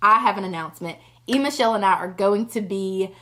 I have an announcement. E.Michelle and I are going to be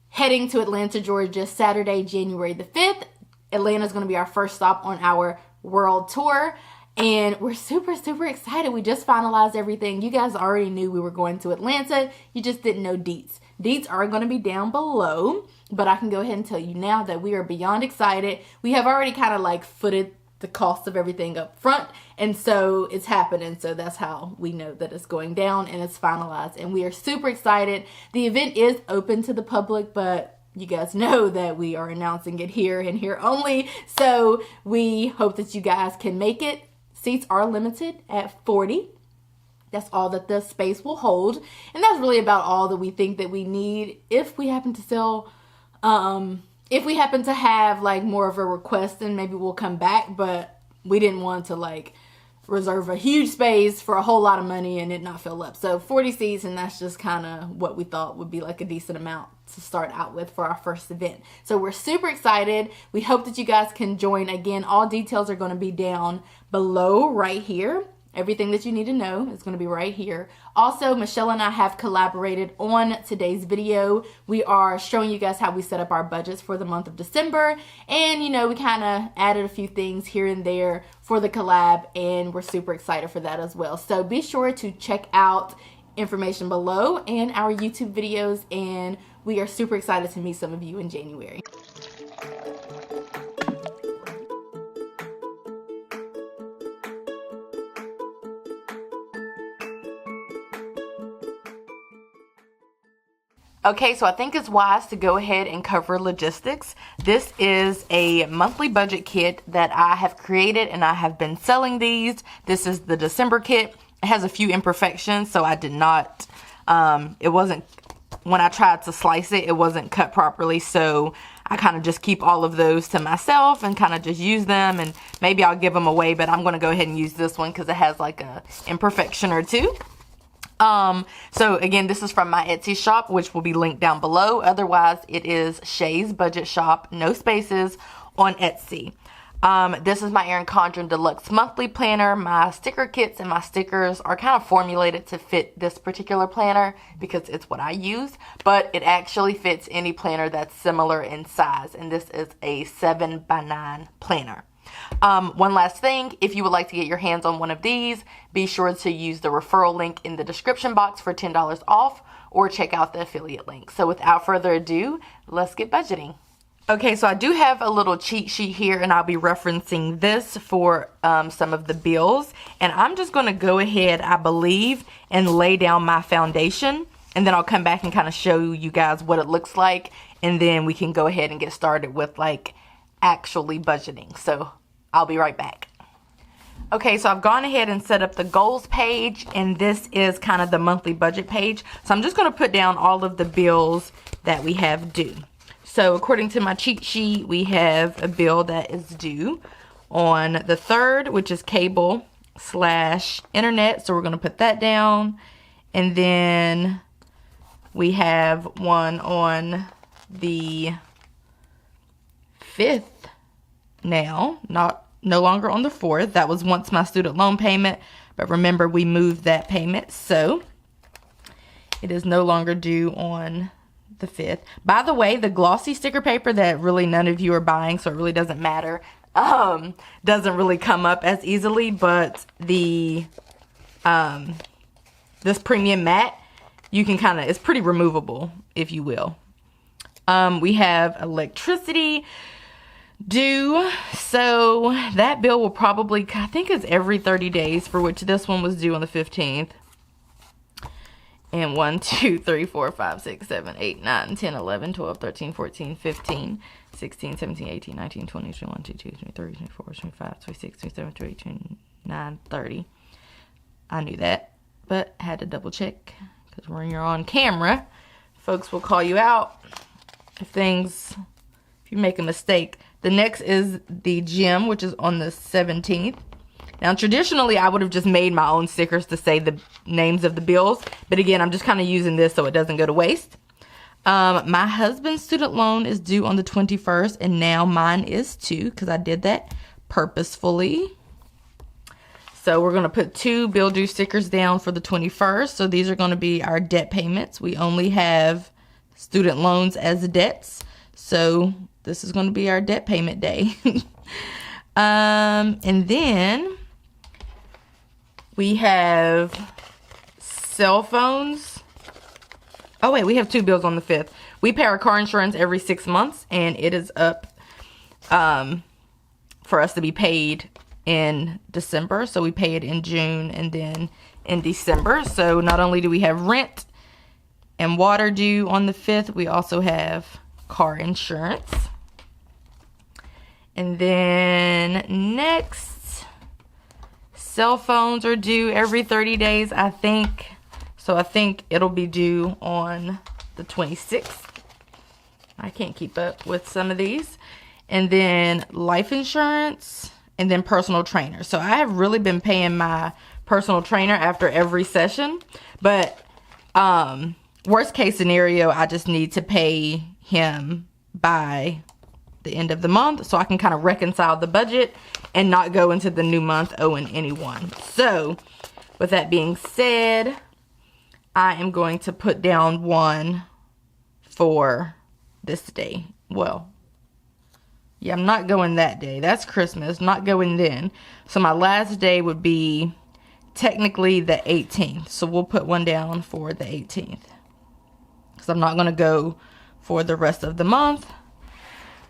heading to Atlanta, Georgia, Saturday, January the 5th. Atlanta is going to be our first stop on our world tour. And we're super, super excited. We just finalized everything. You guys already knew we were going to Atlanta. You just didn't know deets. Deets are going to be down below. But I can go ahead and tell you now that we are beyond excited. We have already kind of like footed the cost of everything up front. And so it's happening. So that's how we know that it's going down and it's finalized. And we are super excited. The event is open to the public, but you guys know that we are announcing it here and here only. So we hope that you guys can make it. Seats are limited at 40. That's all that the space will hold. And that's really about all that we think that we need. If we happen to sell, if we happen to have like more of a request, then maybe we'll come back. But we didn't want to like reserve a huge space for a whole lot of money and it not fill up. So 40 seats, and that's just kind of what we thought would be like a decent amount to start out with for our first event. So we're super excited. We hope that you guys can join. Again, all details are going to be down below right here. Everything that you need to know is going to be right here. Also, Michelle and I have collaborated on today's video. We are showing you guys how we set up our budgets for the month of December. And, you know, we kind of added a few things here and there for the collab, and we're super excited for that as well. So be sure to check out information below and our YouTube videos, and we are super excited to meet some of you in January. Okay, so I think it's wise to go ahead and cover logistics. This is a monthly budget kit that I have created, and I have been selling these. This is the December kit. It has a few imperfections, so I did not, it wasn't, when I tried to slice it, it wasn't cut properly. So I kind of just keep all of those to myself and kind of just use them, and maybe I'll give them away, but I'm going to go ahead and use this one because it has like a imperfection or two. So again, this is from my Etsy shop, which will be linked down below. Otherwise, it is Shay's Budget Shop, no spaces, on Etsy. This is my Erin Condren Deluxe Monthly Planner. My sticker kits and my stickers are kind of formulated to fit this particular planner because it's what I use, but it actually fits any planner that's similar in size, and this is a 7x9 planner. One last thing, if you would like to get your hands on one of these, be sure to use the referral link in the description box for $10 off, or check out the affiliate link. So without further ado, let's get budgeting. Okay, so I do have a little cheat sheet here, and I'll be referencing this for some of the bills. And I'm just going to go ahead, I believe, and lay down my foundation, and then I'll come back and kind of show you guys what it looks like, and then we can go ahead and get started with like actually budgeting. So I'll be right back. Okay, so I've gone ahead and set up the goals page, and this is kind of the monthly budget page. So I'm just going to put down all of the bills that we have due. So according to my cheat sheet, we have a bill that is due on the 3rd, which is cable/internet. So we're going to put that down. And then we have one on the 5th now, no longer on the 4th. That was once my student loan payment, but remember we moved that payment, so it is no longer due on the 5th. By the way, the glossy sticker paper that really none of you are buying, so it really doesn't matter, doesn't really come up as easily, but the this premium matte, you can kind of, it's pretty removable, if you will. We have electricity due, so that bill will probably, I think it's every 30 days, for which this one was due on the 15th. And 1, 2, 3, 4, 5, 6, 7, 8, 9, 10, 11, 12, 13, 14, 15, 16, 17, 18, 19, 20, 21, 22, 23, 24, 25, 26, 27, 28, 29, 30. I knew that, but had to double check, because when you're on camera, folks will call you out if you make a mistake. The next is the gym, which is on the 17th. Now, traditionally, I would have just made my own stickers to say the names of the bills. But again, I'm just kind of using this so it doesn't go to waste. My husband's student loan is due on the 21st, and now mine is too, because I did that purposefully. So we're going to put 2 bill due stickers down for the 21st. So these are going to be our debt payments. We only have student loans as debts. So this is going to be our debt payment day. And then we have cell phones. Oh wait, we have 2 bills on the 5th. We pay our car insurance every 6 months, and it is up for us to be paid in December. So we pay it in June and then in December. So not only do we have rent and water due on the 5th, we also have car insurance. And then next, cell phones are due every 30 days, I think. So I think it'll be due on the 26th. I can't keep up with some of these. And then life insurance, and then personal trainer. So I have really been paying my personal trainer after every session. But worst case scenario, I just need to pay him by the end of the month so I can kind of reconcile the budget and not go into the new month owing anyone. So with that being said, I am going to put down 1 for this day. Well, yeah, I'm not going that day. That's Christmas. Not going then. So my last day would be technically the 18th. So we'll put 1 down for the 18th. Because I'm not going to go for the rest of the month.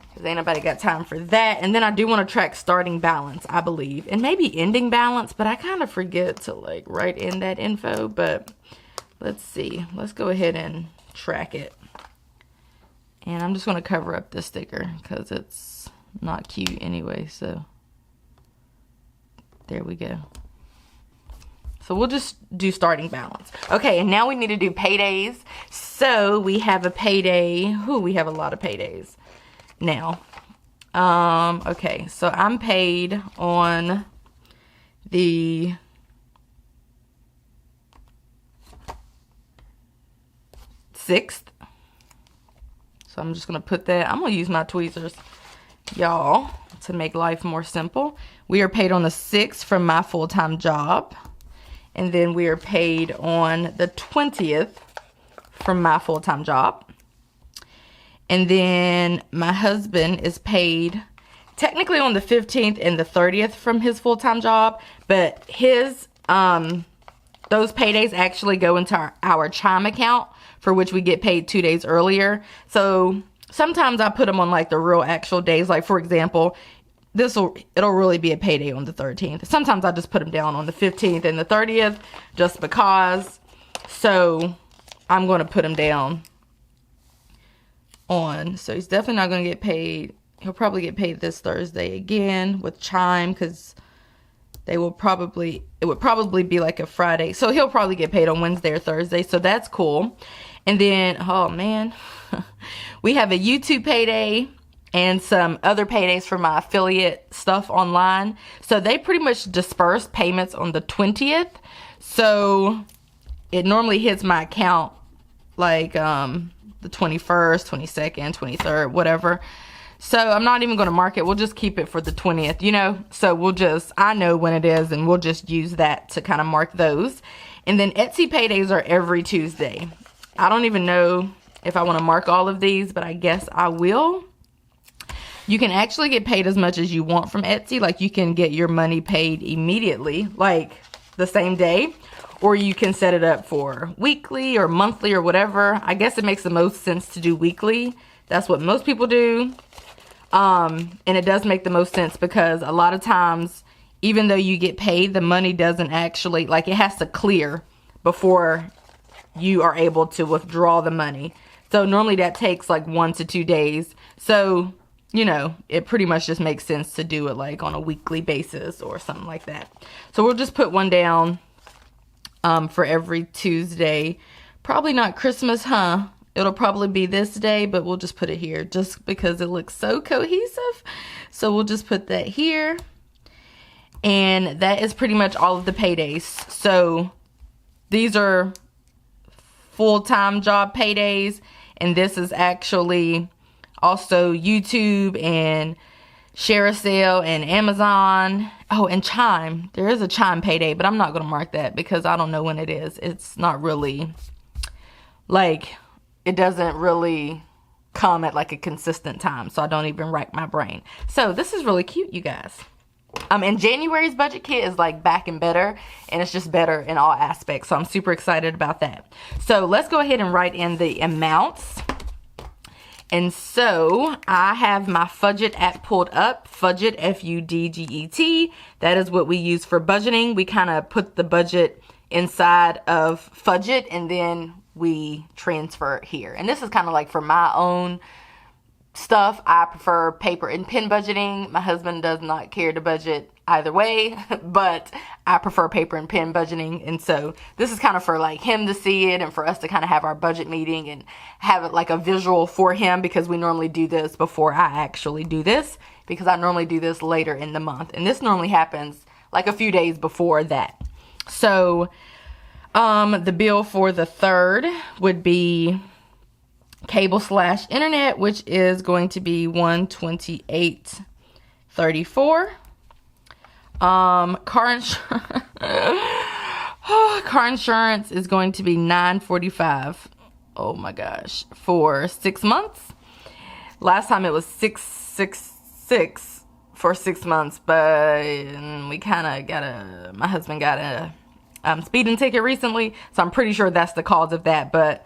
Because ain't nobody got time for that. And then I do want to track starting balance, I believe. And maybe ending balance. But I kind of forget to like write in that info. But let's see. Let's go ahead and track it. And I'm just going to cover up this sticker because it's not cute anyway. So there we go. So we'll just do starting balance. Okay, and now we need to do paydays. So we have a payday. We have a lot of paydays now. Okay, so I'm paid on the sixth. So I'm just going to put that. I'm going to use my tweezers, y'all, to make life more simple. We are paid on the 6th from my full-time job. And then we are paid on the 20th from my full-time job. And then my husband is paid technically on the 15th and the 30th from his full-time job. But his, those paydays actually go into our Chime account, for which we get paid 2 days earlier. So sometimes I put them on like the real actual days. Like for example, it'll really be a payday on the 13th. Sometimes I just put them down on the 15th and the 30th just because. So I'm going to put him down on. So he's definitely not going to get paid. He'll probably get paid this Thursday again with Chime because it would probably be like a Friday. So he'll probably get paid on Wednesday or Thursday. So that's cool. And then, oh man, we have a YouTube payday and some other paydays for my affiliate stuff online. So they pretty much disperse payments on the 20th. So it normally hits my account like the 21st, 22nd, 23rd, whatever. So I'm not even going to mark it. We'll just keep it for the 20th, you know. So I know when it is, and we'll just use that to kind of mark those. And then Etsy paydays are every Tuesday. I don't even know if I want to mark all of these, but I guess I will. You can actually get paid as much as you want from Etsy. Like you can get your money paid immediately, like the same day. Or you can set it up for weekly or monthly or whatever. I guess it makes the most sense to do weekly. That's what most people do. And it does make the most sense because a lot of times, even though you get paid, the money doesn't actually, like it has to clear before you are able to withdraw the money. So normally that takes like 1 to 2 days. So, you know, it pretty much just makes sense to do it like on a weekly basis or something like that. So we'll just put 1 down for every Tuesday. Probably not Christmas, huh? It'll probably be this day, but we'll just put it here just because it looks so cohesive. So we'll just put that here. And that is pretty much all of the paydays. So these are full-time job paydays. And this is actually also YouTube and Share a Sale and Amazon Oh, and Chime. There is a Chime payday, but I'm not going to mark that because I don't know when it is. It's not really, like, it doesn't really come at like a consistent time, so I don't even rack my brain. So this is really cute, you guys. And January's budget kit is like back and better, and it's just better in all aspects, so I'm super excited about that. So let's go ahead and write in the amounts. And so I have my Fudget app pulled up. Fudget, F-U-D-G-E-T. That is what we use for budgeting. We kind of put the budget inside of Fudget, and then we transfer it here. And this is kind of like for my own stuff. I prefer paper and pen budgeting. My husband does not care to budget either way, but I prefer paper and pen budgeting. And so this is kind of for like him to see it and for us to kind of have our budget meeting and have it like a visual for him, because we normally do this before I actually do this, because I normally do this later in the month. And this normally happens like a few days before that. So the bill for the 3rd would be cable / internet, which is going to be $128.34. Car insurance is going to be $9.45. Oh my gosh, for 6 months. Last time it was $666 for 6 months, but we kind of my husband got a speeding ticket recently, so I'm pretty sure that's the cause of that. But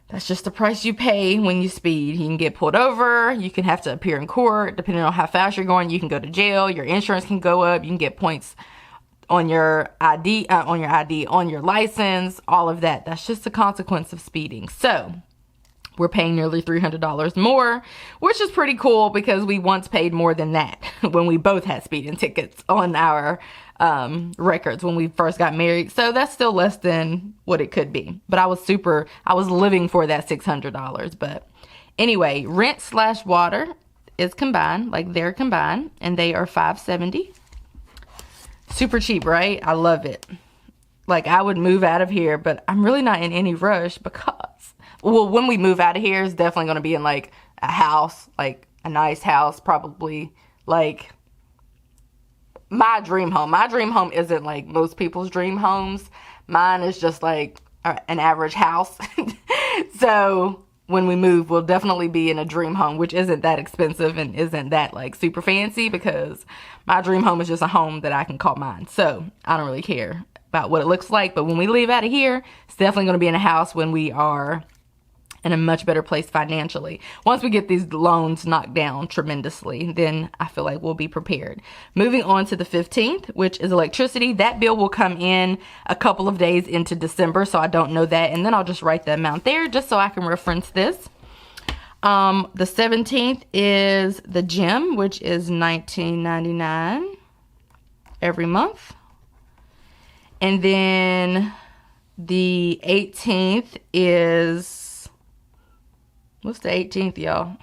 that's just the price you pay when you speed. You can get pulled over. You can have to appear in court. Depending on how fast you're going, you can go to jail. Your insurance can go up. You can get points on your ID, on your license, all of that. That's just a consequence of speeding. So we're paying nearly $300 more, which is pretty cool because we once paid more than that when we both had speeding tickets on our records when we first got married. So that's still less than what it could be. But I was living for that $600. But anyway, rent / water is combined, like they're combined, and they are $570. Super cheap, right? I love it. Like, I would move out of here, but I'm really not in any rush because, well, when we move out of here, it's definitely going to be in like a house, like a nice house, probably like my dream home. My dream home isn't like most people's dream homes. Mine is just like an average house. So when we move, we'll definitely be in a dream home, which isn't that expensive and isn't that like super fancy, because my dream home is just a home that I can call mine. So I don't really care about what it looks like. But when we leave out of here, it's definitely going to be in a house when we are in a much better place financially. Once we get these loans knocked down tremendously, then I feel like we'll be prepared. Moving on to the 15th, which is electricity. That bill will come in a couple of days into December, so I don't know that. And then I'll just write the amount there just so I can reference this. The 17th is the gym, which is $19.99 every month. And then the 18th is, what's the 18th, y'all?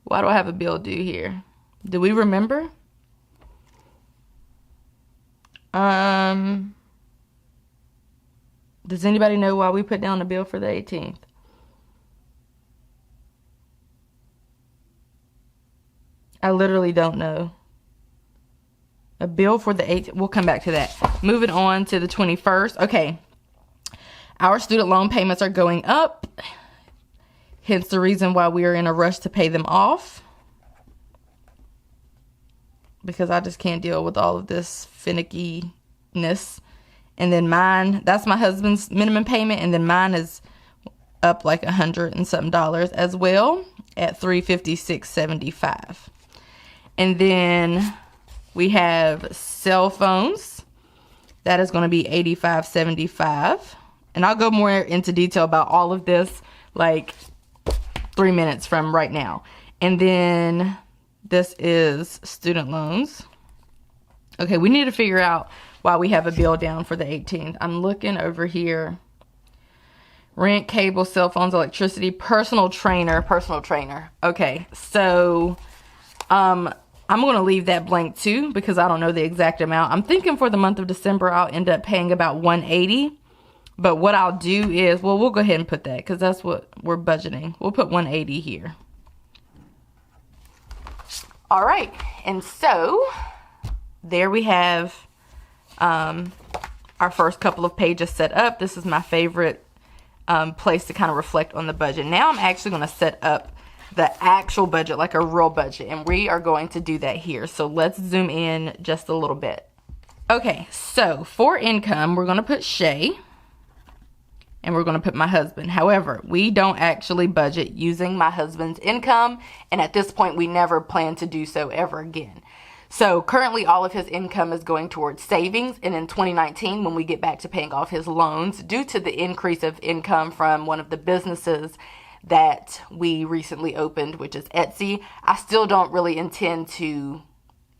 Why do I have a bill due here? Do we remember? Does anybody know why we put down the bill for the 18th? I literally don't know. A bill for the 18th. We'll come back to that. Moving on to the 21st. Okay. Our student loan payments are going up. Hence the reason why we are in a rush to pay them off. Because I just can't deal with all of this finickiness. And then mine, that's my husband's minimum payment. And then mine is up like $100 and something as well at $356.75. And then we have cell phones. That is going to be $85.75. And I'll go more into detail about all of this like 3 minutes from right now. And then this is student loans. Okay, we need to figure out why we have a bill down for the 18th. I'm looking over here. Rent, cable, cell phones, electricity, personal trainer. Okay, so I'm going to leave that blank too because I don't know the exact amount. I'm thinking for the month of December, I'll end up paying about $180. But what I'll do is, well, we'll go ahead and put that because that's what we're budgeting. We'll put $180 here. All right. And so there we have our first couple of pages set up. This is my favorite place to kind of reflect on the budget. Now I'm actually going to set up the actual budget, like a real budget, and we are going to do that here. So let's zoom in just a little bit. Okay, so for income, we're going to put Shay, and we're going to put my husband. However, we don't actually budget using my husband's income, and at this point, we never plan to do so ever again. So currently, all of his income is going towards savings, and in 2019, when we get back to paying off his loans, due to the increase of income from one of the businesses that we recently opened, which is Etsy, I still don't really intend to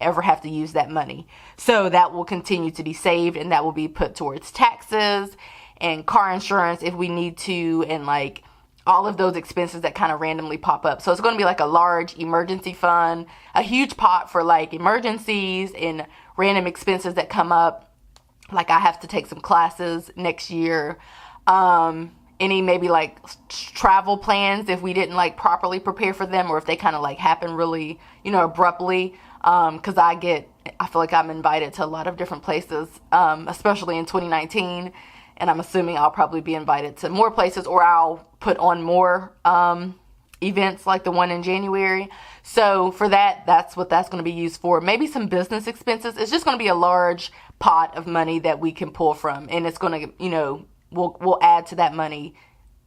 ever have to use that money. So that will continue to be saved, and that will be put towards taxes and car insurance if we need to, and like all of those expenses that kind of randomly pop up. So it's going to be like a large emergency fund, a huge pot for like emergencies and random expenses that come up. Like I have to take some classes next year. Any maybe like travel plans if we didn't like properly prepare for them, or if they kind of like happen really, abruptly. Because I feel like I'm invited to a lot of different places, especially in 2019. And I'm assuming I'll probably be invited to more places, or I'll put on more events like the one in January. So for that, that's what that's going to be used for. Maybe some business expenses. It's just going to be a large pot of money that we can pull from. And it's going to, we'll add to that money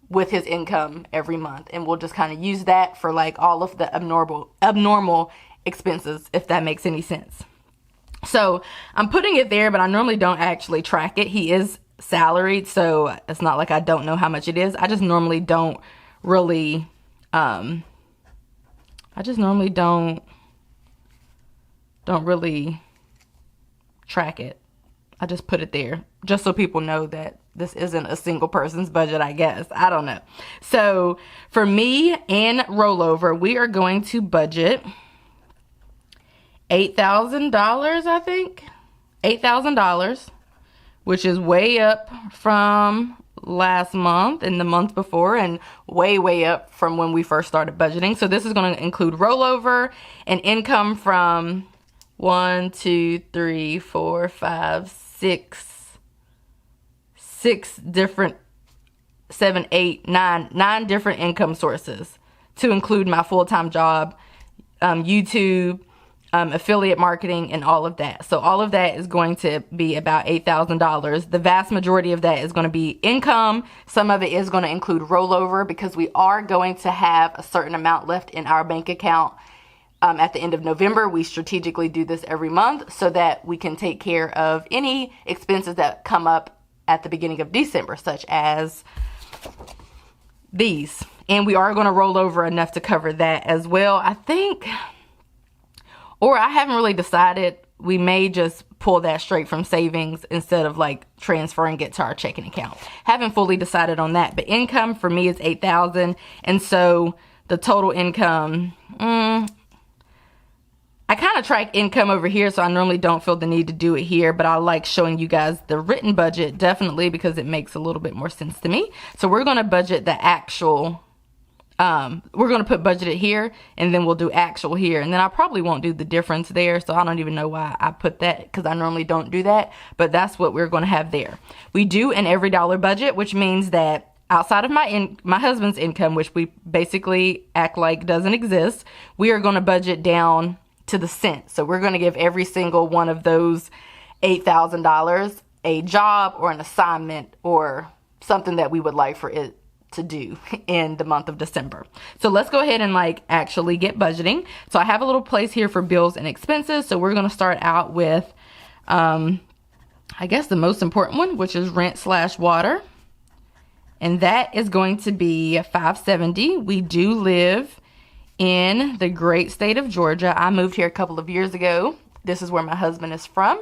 with his income every month. And we'll just kind of use that for like all of the abnormal expenses, if that makes any sense. So I'm putting it there, but I normally don't actually track it. He is salaried, so it's not like I don't know how much it is. I just normally don't really don't really track it. I just put it there just so people know that this isn't a single person's budget, I guess. I don't know. So for me and rollover, we are going to budget $8,000, I think. $8,000, which is way up from last month and the month before, and way up from when we first started budgeting. So this is going to include rollover and income from 1, 2, 3, 4, 5, 6 different, 7, 8, 9 different income sources, to include my full-time job, YouTube, affiliate marketing, and all of that. So all of that is going to be about $8,000. The vast majority of that is going to be income. Some of it is going to include rollover, because we are going to have a certain amount left in our bank account at the end of November. We strategically do this every month so that we can take care of any expenses that come up at the beginning of December, such as these. And we are going to roll over enough to cover that as well, I think. Or I haven't really decided. We may just pull that straight from savings instead of like transferring it to our checking account. Haven't fully decided on that. But income for me is $8,000. And so the total income, I kind of track income over here, so I normally don't feel the need to do it here, but I like showing you guys the written budget, definitely, because it makes a little bit more sense to me. So we're going to budget the actual, we're going to put budgeted here, and then we'll do actual here, and then I probably won't do the difference there, so I don't even know why I put that, because I normally don't do that, but that's what we're going to have there. We do an every dollar budget, which means that outside of my husband's income, which we basically act like doesn't exist, we are going to budget down to the cent. So we're going to give every single one of those $8,000 a job or an assignment or something that we would like for it to do in the month of December. So let's go ahead and like actually get budgeting. So I have a little place here for bills and expenses. So we're going to start out with, I guess the most important one, which is rent/water. And that is going to be $570. We do live in the great state of Georgia. I moved here a couple of years ago. This is where my husband is from.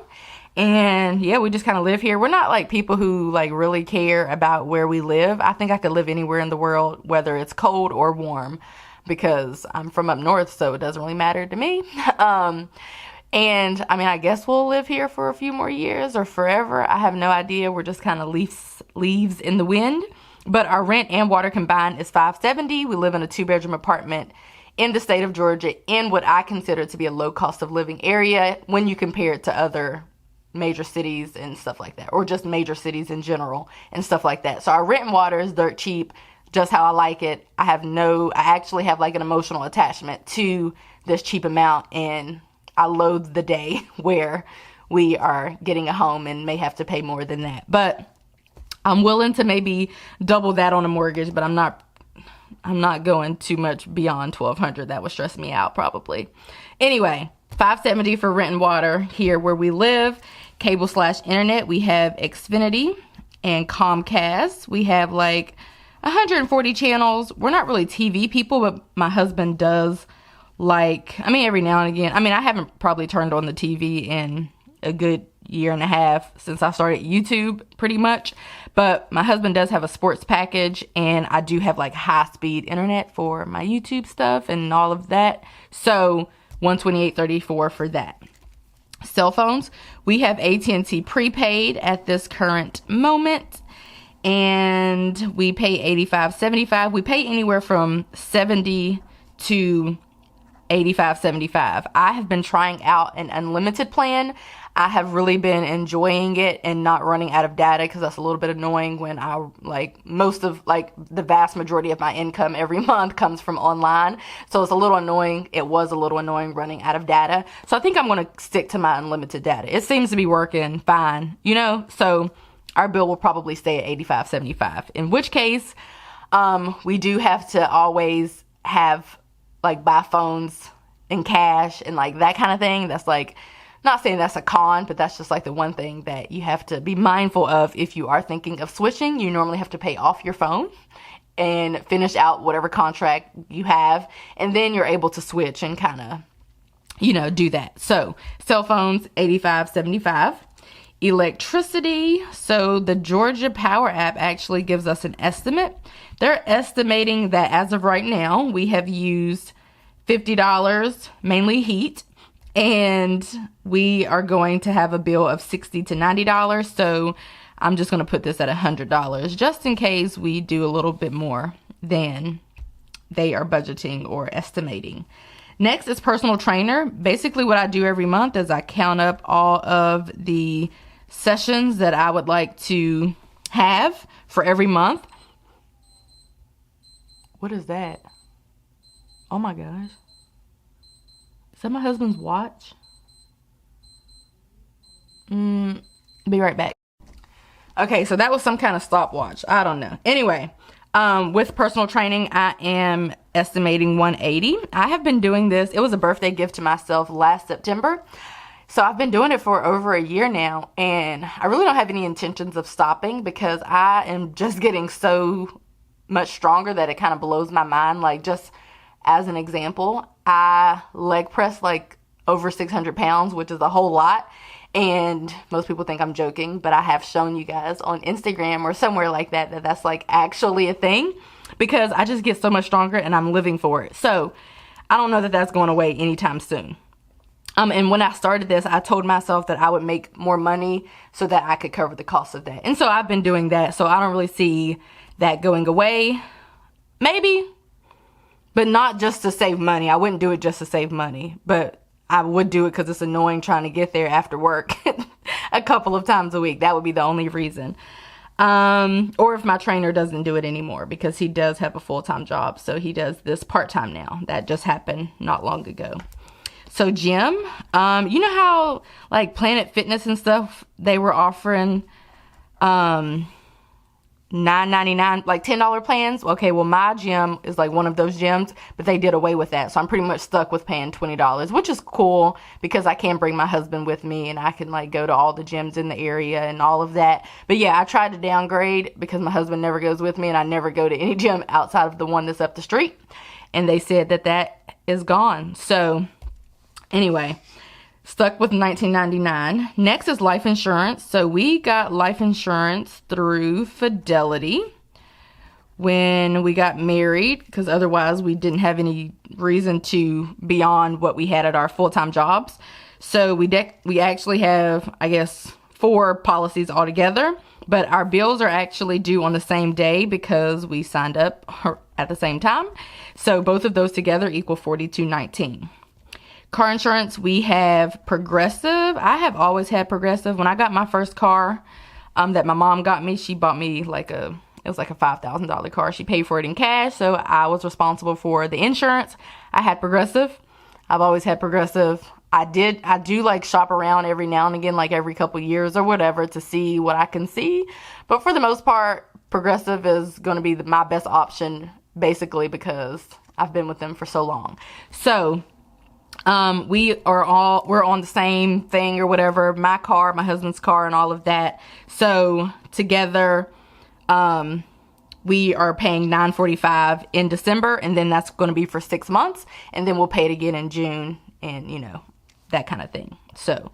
And yeah, we just kind of live here. We're not like people who like really care about where we live. I think I could live anywhere in the world, whether it's cold or warm, because I'm from up north, so it doesn't really matter to me. And I mean, I guess we'll live here for a few more years or forever. I have no idea. We're just kind of leaves in the wind. But our rent and water combined is $570. We live in a 2-bedroom apartment in the state of Georgia in what I consider to be a low cost of living area when you compare it to other major cities and stuff like that, or just major cities in general and stuff like that. So our rent and water is dirt cheap, just how I like it. I actually have like an emotional attachment to this cheap amount, and I loathe the day where we are getting a home and may have to pay more than that. But I'm willing to maybe double that on a mortgage, but I'm not going too much beyond $1,200. That would stress me out probably. Anyway, $570 for rent and water here where we live. Cable/internet, we have Xfinity and Comcast. We have like 140 channels. We're not really TV people, but my husband does every now and again. I haven't probably turned on the TV in a good year and a half since I started YouTube pretty much, but my husband does have a sports package, and I do have like high-speed internet for my YouTube stuff and all of that. So $128.34 for that. Cell phones, we have AT&T prepaid at this current moment, and we pay $85.75. We pay anywhere from $70 to $85.75. I have been trying out an unlimited plan. I have really been enjoying it and not running out of data, because that's a little bit annoying when the vast majority of my income every month comes from online. So it's a little annoying. It was a little annoying running out of data. So I think I'm going to stick to my unlimited data. It seems to be working fine, so our bill will probably stay at $85.75, in which case we do have to always have buy phones in cash and that kind of thing. That's not saying that's a con, but that's just the one thing that you have to be mindful of if you are thinking of switching. You normally have to pay off your phone and finish out whatever contract you have, and then you're able to switch and kind of, do that. So cell phones, $85.75. Electricity, so the Georgia Power app actually gives us an estimate. They're estimating that as of right now, we have used $50, mainly heat, and we are going to have a bill of $60 to $90. So I'm just going to put this at $100 just in case we do a little bit more than they are budgeting or estimating. Next is personal trainer. Basically what I do every month is I count up all of the sessions that I would like to have for every month. What is that? Oh my gosh. Is that my husband's watch? Be right back. Okay, so that was some kind of stopwatch. I don't know. Anyway, with personal training, I am estimating $180. I have been doing this. It was a birthday gift to myself last September. So I've been doing it for over a year now, and I really don't have any intentions of stopping because I am just getting so much stronger that it kind of blows my mind. Just as an example, I leg press over 600 pounds, which is a whole lot. And most people think I'm joking, but I have shown you guys on Instagram or somewhere like that that's actually a thing, because I just get so much stronger and I'm living for it. So I don't know that that's going away anytime soon. And when I started this, I told myself that I would make more money so that I could cover the cost of that. And so I've been doing that. So I don't really see that going away. Maybe, but not just to save money. I wouldn't do it just to save money, but I would do it because it's annoying trying to get there after work a couple of times a week. That would be the only reason. Or if my trainer doesn't do it anymore, because he does have a full-time job. So he does this part-time now. That just happened not long ago. So gym, you know how Planet Fitness and stuff, they were offering $9.99, $10 plans. Okay, well my gym is one of those gyms, but they did away with that. So I'm pretty much stuck with paying $20, which is cool because I can bring my husband with me and I can go to all the gyms in the area and all of that. But yeah, I tried to downgrade because my husband never goes with me and I never go to any gym outside of the one that's up the street. And they said that is gone. So anyway, stuck with $19.99. Next is life insurance. So we got life insurance through Fidelity when we got married, because otherwise we didn't have any reason to beyond what we had at our full-time jobs. So we actually have, I guess, 4 policies altogether. but our bills are actually due on the same day because we signed up at the same time. So both of those together equal $42.19. Car insurance, we have Progressive. I have always had Progressive. When I got my first car that my mom got me, she bought me it was like a $5,000 car. She paid for it in cash, so I was responsible for the insurance. I had Progressive. I've always had Progressive. I do like shop around every now and again, like every couple years or whatever, to see what I can see. But for the most part, Progressive is going to be my best option, basically, because I've been with them for so long. So we're on the same thing or whatever, my car, my husband's car, and all of that. So together, we are paying $945 in December, and then that's going to be for 6 months, and then we'll pay it again in June, and that kind of thing. So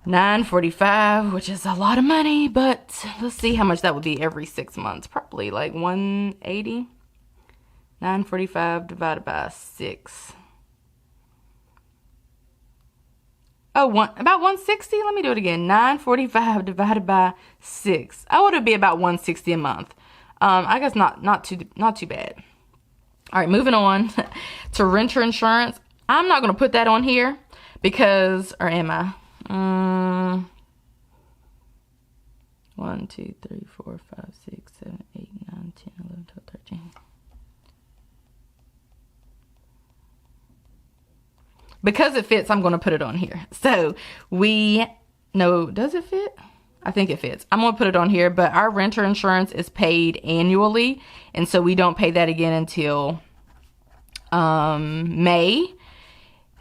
$945, which is a lot of money, but let's see how much that would be every 6 months. Probably like $180. $945 divided by 6. About $160. Let me do it again. $945 divided by 6. Oh, it would be about $160 a month. I guess not too bad. All right, moving on to renter insurance. I'm not going to put that on here because, or am I? 1, 2, 3, 4, 5, 6, 7, 8, 9, 10, 11, 12, 13. Because it fits, I'm going to put it on here. So does it fit? I think it fits. I'm going to put it on here, but our renter insurance is paid annually. And so we don't pay that again until May.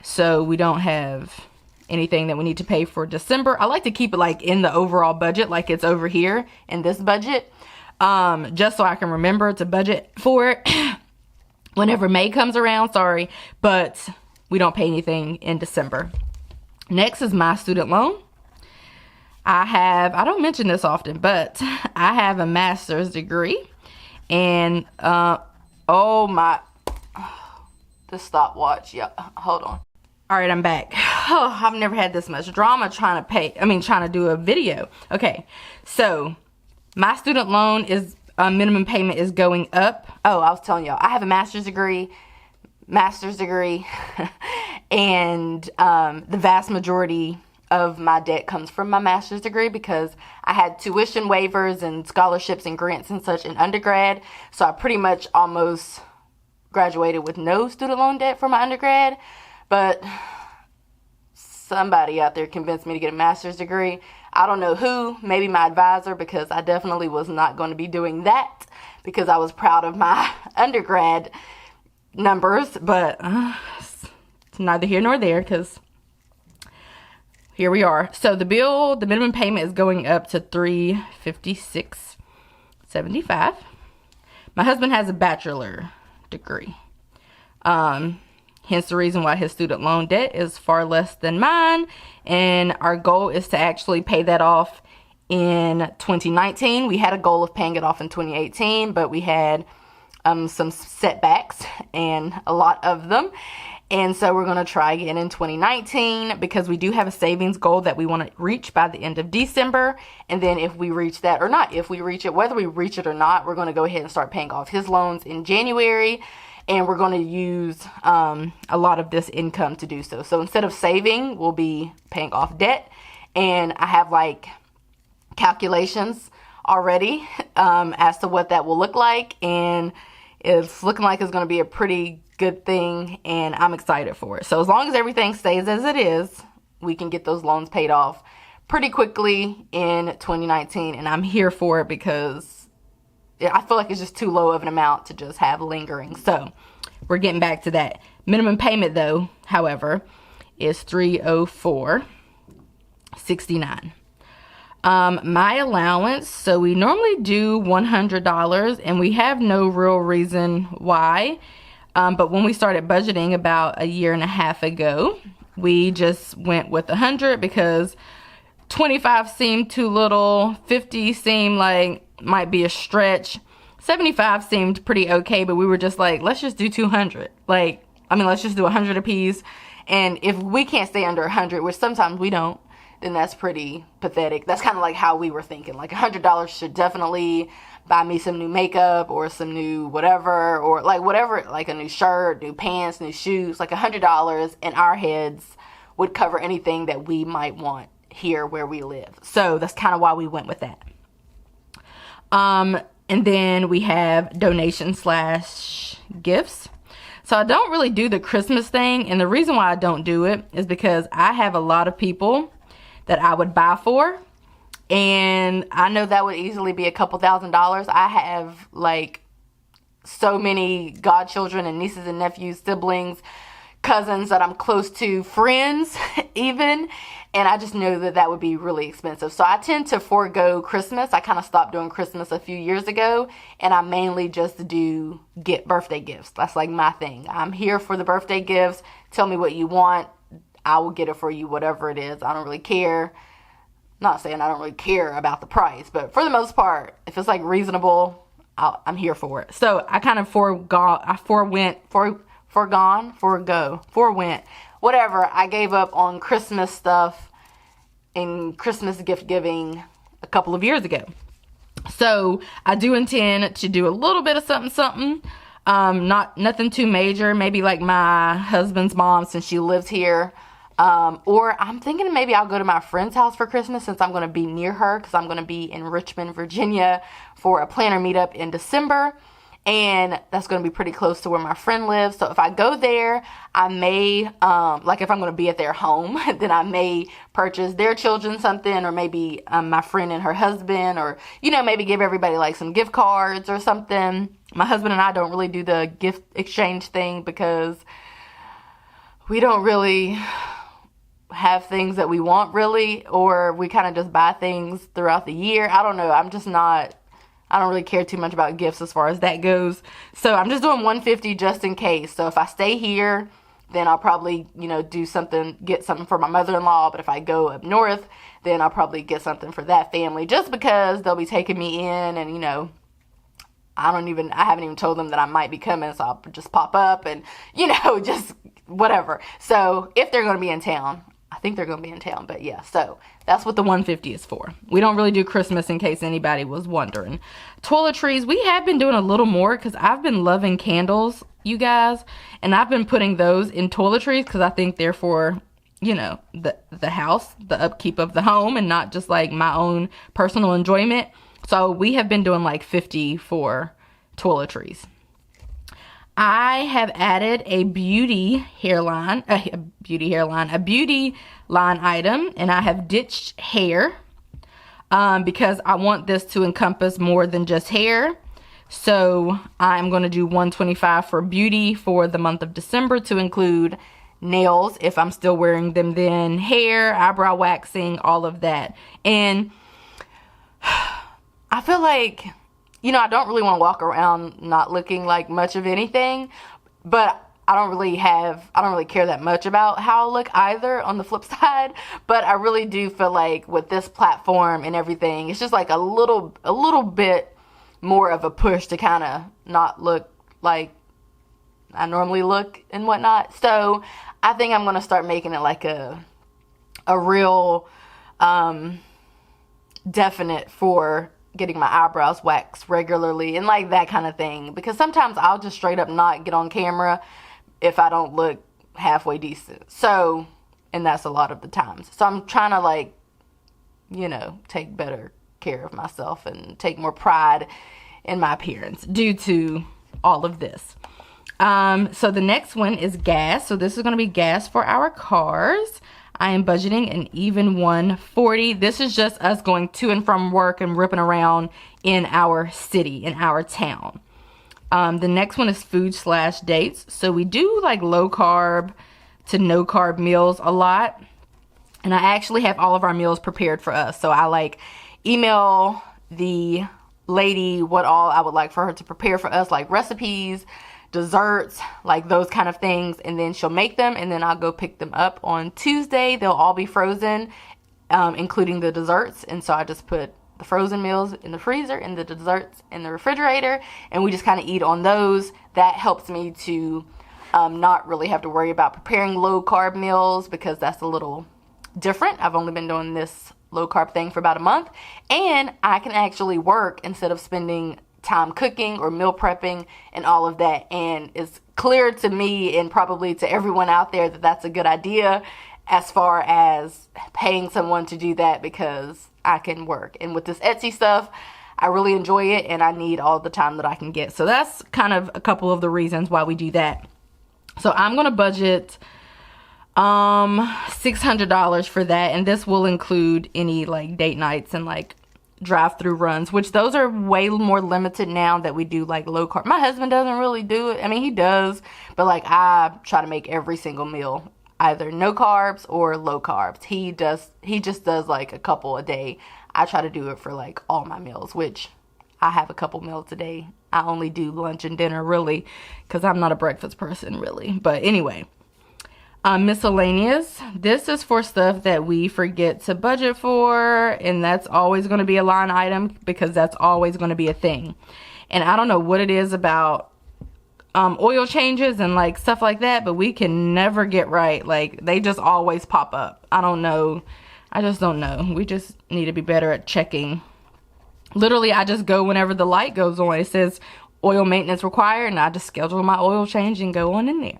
So we don't have anything that we need to pay for December. I like to keep it like in the overall budget, like it's over here in this budget. Just so I can remember to budget for it whenever May comes around, sorry. But we don't pay anything in December. Next is my student loan. I don't mention this often, but I have a master's degree. And, the stopwatch. Yeah, hold on. All right, I'm back. Oh, I've never had this much drama trying to do a video. Okay, so my student loan is, minimum payment is going up. Oh, I was telling y'all, I have a master's degree, and the vast majority of my debt comes from my master's degree because I had tuition waivers and scholarships and grants and such in undergrad. So I pretty much almost graduated with no student loan debt for my undergrad. But somebody out there convinced me to get a master's degree. I don't know who, maybe my advisor, because I definitely was not going to be doing that because I was proud of my undergrad numbers. But it's neither here nor there because here we are. So the minimum payment is going up to $356.75. My husband has a bachelor degree. Hence the reason why his student loan debt is far less than mine. And our goal is to actually pay that off in 2019. We had a goal of paying it off in 2018, but we had some setbacks, and a lot of them. And so we're going to try again in 2019 because we do have a savings goal that we want to reach by the end of December. And then if we reach that or not, whether we reach it or not, we're going to go ahead and start paying off his loans in January. And we're going to use a lot of this income to do so. So instead of saving, we'll be paying off debt. And I have like calculations already as to what that will look like. And it's looking like it's going to be a pretty good thing. And I'm excited for it. So as long as everything stays as it is, we can get those loans paid off pretty quickly in 2019. And I'm here for it because I feel like it's just too low of an amount to just have lingering. So we're getting back to that. Minimum payment though, however, is $304.69. My allowance, so we normally do $100 and we have no real reason why. But when we started budgeting about a year and a half ago, we just went with 100 because 25 seemed too little. 50 seemed like might be a stretch. 75 seemed pretty okay, but we were just like, let's just do 200. Let's just do 100 apiece. And if we can't stay under 100, which sometimes we don't, then that's pretty pathetic. That's kind of like how we were thinking. Like $100 should definitely buy me some new makeup or some new whatever, or like whatever, like a new shirt, new pants, new shoes. Like $100 in our heads would cover anything that we might want here where we live. So that's kind of why we went with that. And then we have donation / gifts. So I don't really do the Christmas thing, and the reason why I don't do it is because I have a lot of people that I would buy for, and I know that would easily be a couple $1,000s. I have like so many godchildren and nieces and nephews, siblings, cousins that I'm close to, friends even, and I just know that that would be really expensive. So I tend to forego Christmas. I kind of stopped doing Christmas a few years ago, and I mainly just do birthday gifts. That's like my thing. I'm here for the birthday gifts. Tell me what you want. I will get it for you, whatever it is. I don't really care. Not saying I don't really care about the price, but for the most part, if it's like reasonable, I'm here for it. So I kind of forwent, whatever. I gave up on Christmas stuff and Christmas gift giving a couple of years ago. So I do intend to do a little bit of something. Nothing too major. Maybe like my husband's mom, since she lives here. Or I'm thinking maybe I'll go to my friend's house for Christmas, since I'm going to be near her, because I'm going to be in Richmond, Virginia for a planner meetup in December. And that's going to be pretty close to where my friend lives. So if I go there, I may, like if I'm going to be at their home, then I may purchase their children something, or maybe my friend and her husband, or, you know, maybe give everybody like some gift cards or something. My husband and I don't really do the gift exchange thing because we don't really have things that we want really, or we kind of just buy things throughout the year. I don't know. I don't really care too much about gifts as far as that goes. So I'm just doing $150 just in case. So if I stay here, then I'll probably, you know, get something for my mother-in-law. But if I go up north, then I'll probably get something for that family, just because they'll be taking me in, and, you know, I haven't even told them that I might be coming, so I'll just pop up and, you know, just whatever. So if they're going to be in town, I think they're going to be in town, but yeah, so that's what the $150 is for. We don't really do Christmas, in case anybody was wondering. Toiletries, we have been doing a little more because I've been loving candles, you guys, and I've been putting those in toiletries because I think they're for, you know, the house, the upkeep of the home, and not just like my own personal enjoyment. So we have been doing like 50 for toiletries. I have added a beauty line item, and I have ditched hair because I want this to encompass more than just hair. So I'm going to do $125 for beauty for the month of December, to include nails if I'm still wearing them then, hair, eyebrow waxing, all of that. And I feel like, you know, I don't really want to walk around not looking like much of anything, but I don't really care that much about how I look either, on the flip side. But I really do feel like with this platform and everything, it's just like a little bit more of a push to kind of not look like I normally look and whatnot. So I think I'm going to start making it like a real definite for getting my eyebrows waxed regularly and like that kind of thing, because sometimes I'll just straight up not get on camera if I don't look halfway decent. So, and that's a lot of the times. So I'm trying to, like, you know, take better care of myself and take more pride in my appearance due to all of this. So the next one is gas. So this is going to be gas for our cars. I am budgeting an even $140. This is just us going to and from work and ripping around in our city, in our town. The next one is food / dates. So we do like low carb to no carb meals a lot. And I actually have all of our meals prepared for us. So I like email the lady what all I would like for her to prepare for us, like recipes, desserts, like those kind of things, and then she'll make them, and then I'll go pick them up on Tuesday. They'll all be frozen, including the desserts, and so I just put the frozen meals in the freezer and the desserts in the refrigerator, and we just kind of eat on those. That helps me to not really have to worry about preparing low carb meals, because that's a little different. I've only been doing this low carb thing for about a month, and I can actually work instead of spending time cooking or meal prepping and all of that. And it's clear to me and probably to everyone out there that that's a good idea as far as paying someone to do that, because I can work. And with this Etsy stuff, I really enjoy it and I need all the time that I can get. So that's kind of a couple of the reasons why we do that. So I'm going to budget $600 for that, and this will include any like date nights and like drive-through runs, which those are way more limited now that we do like low carb. My husband doesn't really do it. I mean, he does, but like I try to make every single meal either no carbs or low carbs. He just does like a couple a day. I try to do it for like all my meals, which I have a couple meals a day. I only do lunch and dinner really because I'm not a breakfast person really. But anyway, miscellaneous. This is for stuff that we forget to budget for, and that's always going to be a line item because that's always going to be a thing. And I don't know what it is about oil changes and like stuff like that, but we can never get right. Like they just always pop up. I don't know. I just don't know. We just need to be better at checking. Literally, I just go whenever the light goes on. It says oil maintenance required, and I just schedule my oil change and go on in there.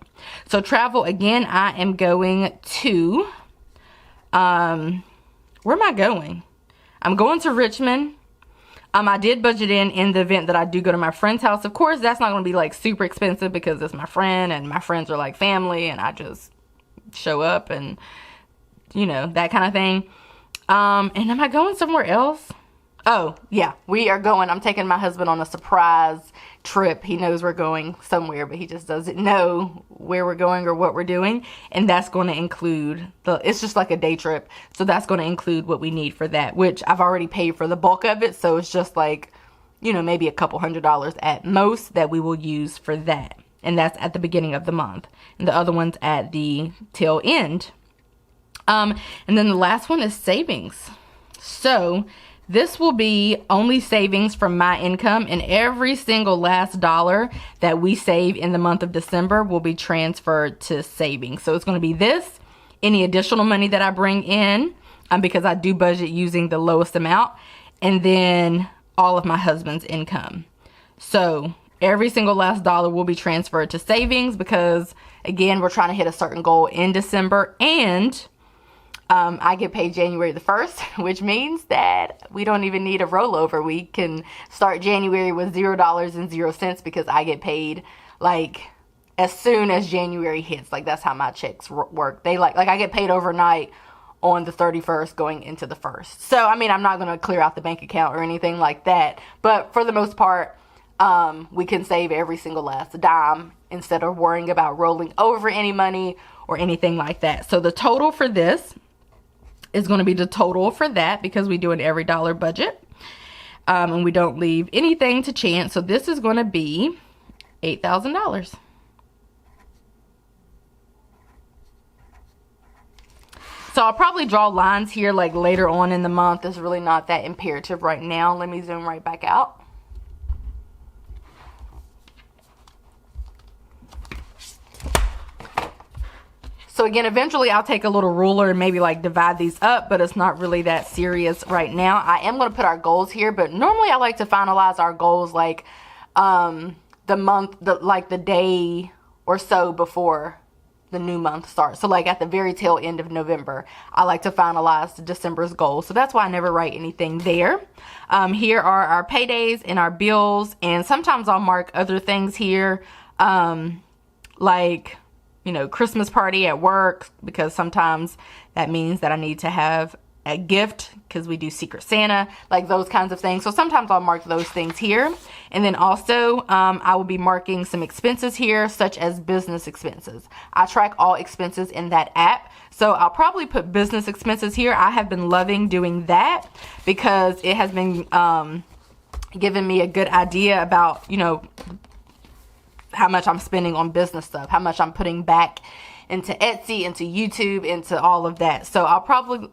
So travel, again, I am going to, where am I going? I'm going to Richmond. I did budget in the event that I do go to my friend's house. Of course, that's not going to be like super expensive because it's my friend and my friends are like family and I just show up and, you know, that kind of thing. And am I going somewhere else? Oh, yeah, we are going. I'm taking my husband on a surprise trip. He knows we're going somewhere, but he just doesn't know where we're going or what we're doing. And that's going to include it's just like a day trip. So that's going to include what we need for that, which I've already paid for the bulk of it. So it's just like, you know, maybe a couple $100 at most that we will use for that. And that's at the beginning of the month. And the other one's at the tail end. And then the last one is savings. So this will be only savings from my income, and every single last dollar that we save in the month of December will be transferred to savings. So it's going to be this, any additional money that I bring in, because I do budget using the lowest amount, and then all of my husband's income. So every single last dollar will be transferred to savings because, again, we're trying to hit a certain goal in December, and I get paid January the 1st, which means that we don't even need a rollover. We can start January with $0.00 because I get paid like as soon as January hits. Like that's how my checks work. They like I get paid overnight on the 31st going into the 1st. So, I mean, I'm not going to clear out the bank account or anything like that. But for the most part, we can save every single last dime instead of worrying about rolling over any money or anything like that. So the total for this is going to be the total for that because we do an every dollar budget, and we don't leave anything to chance. So this is going to be $8,000. So I'll probably draw lines here like later on in the month. It's really not that imperative right now. Let me zoom right back out. So again, eventually I'll take a little ruler and maybe like divide these up, but it's not really that serious right now. I am going to put our goals here, but normally I like to finalize our goals like the day or so before the new month starts. So like at the very tail end of November, I like to finalize December's goals. So that's why I never write anything there. Here are our paydays and our bills, and sometimes I'll mark other things here, like, you know, Christmas party at work, because sometimes that means that I need to have a gift because we do Secret Santa, like those kinds of things. So sometimes I'll mark those things here. And then also I will be marking some expenses here, such as business expenses. I track all expenses in that app. So I'll probably put business expenses here. I have been loving doing that because it has been giving me a good idea about, you know, how much I'm spending on business stuff, how much I'm putting back into Etsy, into YouTube, into all of that. So I'll probably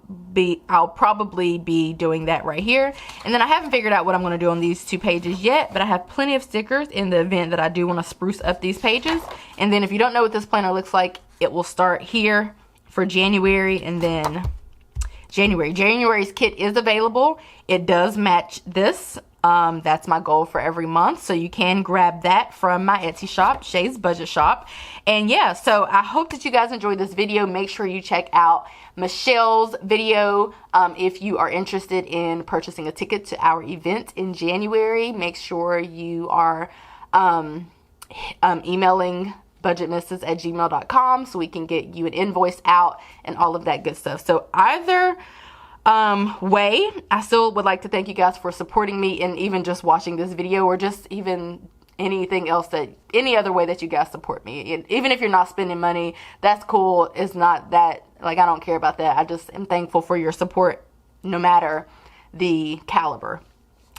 be doing that right here. And then I haven't figured out what I'm going to do on these two pages yet, but I have plenty of stickers in the event that I do want to spruce up these pages. And then if you don't know what this planner looks like, it will start here for January, and then January's kit is available. It does match this. That's my goal for every month. So you can grab that from my Etsy shop, Shay's Budget Shop. And yeah, so I hope that you guys enjoyed this video. Make sure you check out Michelle's video if you are interested in purchasing a ticket to our event in January. Make sure you are emailing budgetmisses@gmail.com so we can get you an invoice out and all of that good stuff. So either way, I still would like to thank you guys for supporting me and even just watching this video, or just even anything else, that any other way that you guys support me. And even if you're not spending money, that's cool. It's not that, like, I don't care about that. I just am thankful for your support no matter the caliber.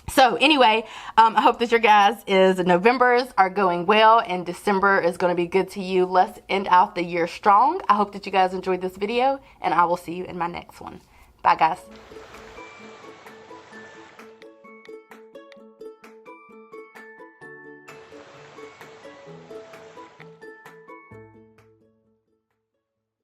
So anyway, I hope that your guys' Novembers are going well and December is going to be good to you. Let's end out the year strong. I hope that you guys enjoyed this video, and I will see you in my next one. Bye, guys.